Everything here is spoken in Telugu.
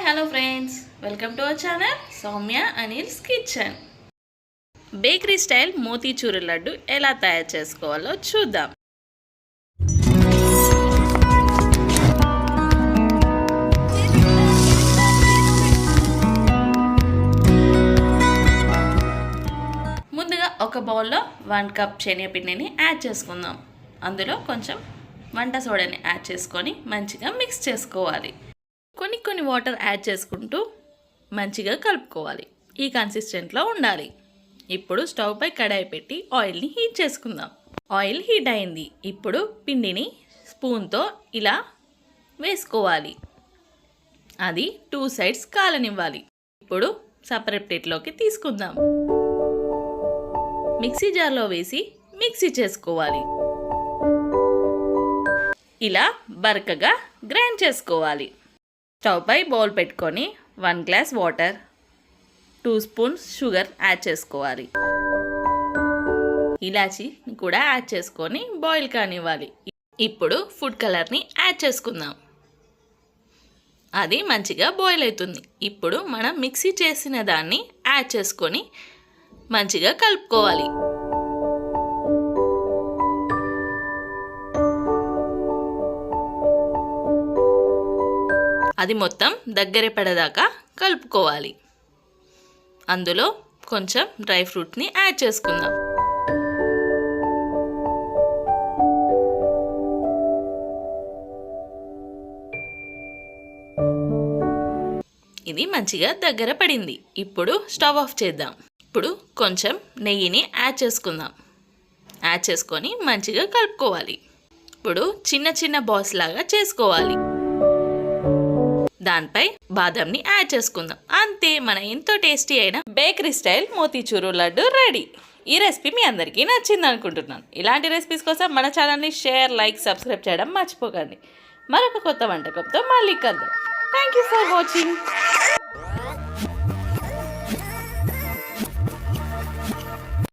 Hello friends, welcome to our channel Soumya Anil's kitchen. Bakery style motichoor laddu ఎలా తయారు చేసుకోవాలో చూద్దాం. ముందుగా ఒక బౌల్లో 1 కప్ శనగపిండిని యాడ్ చేసుకుందాం. అందులో కొంచెం వంట సోడాని యాడ్ చేసుకొని మంచిగా మిక్స్ చేసుకోవాలి. కొన్ని వాటర్ యాడ్ చేసుకుంటూ మంచిగా కలుపుకోవాలి. ఈ కన్సిస్టెంట్లో ఉండాలి. ఇప్పుడు స్టవ్ పై కడాయి పెట్టి ఆయిల్ని హీట్ చేసుకుందాం. ఆయిల్ హీట్ అయింది. ఇప్పుడు పిండిని స్పూన్తో ఇలా వేసుకోవాలి. అది 2 సైడ్స్ కాలనివ్వాలి. ఇప్పుడు సపరేట్ ప్లేట్లోకి తీసుకుందాం. మిక్సీ జార్లో వేసి మిక్సీ చేసుకోవాలి. ఇలా బరకగా గ్రైండ్ చేసుకోవాలి. స్టవ్ పై బౌల్ పెట్టుకొని 1 glass water, 2 spoons sugar add చేసుకోవాలి. ఇలాచి కూడా యాడ్ చేసుకొని బాయిల్ కానివ్వాలి. ఇప్పుడు ఫుడ్ కలర్ని యాడ్ చేసుకుందాం. అది మంచిగా బాయిల్ అవుతుంది. ఇప్పుడు మనం మిక్సీ చేసిన దాన్ని యాడ్ చేసుకొని మంచిగా కలుపుకోవాలి. అది మొత్తం దగ్గర పడేదాకా కలుపుకోవాలి. అందులో కొంచెం డ్రై ఫ్రూట్ని యాడ్ చేసుకుందాం. ఇది మంచిగా దగ్గర పడింది. ఇప్పుడు స్టవ్ ఆఫ్ చేద్దాం. ఇప్పుడు కొంచెం నెయ్యిని యాడ్ చేసుకుందాం. యాడ్ చేసుకొని మంచిగా కలుపుకోవాలి. ఇప్పుడు చిన్న బాల్స్ లాగా చేసుకోవాలి. దానిపై బాదంని యాడ్ చేసుకుందాం. అంతే, మన ఎంతో టేస్టీ అయిన bakery style motichoor laddu ready. ఈ రెసిపీ మీ అందరికీ నచ్చింది అనుకుంటున్నాను. ఇలాంటి రెసిపీస్ కోసం మన ఛానల్ని షేర్, లైక్, సబ్స్క్రైబ్ చేయడం మర్చిపోకండి. మరొక కొత్త వంటకంతో మళ్ళీ కలుద్దాం. Thank you for watching.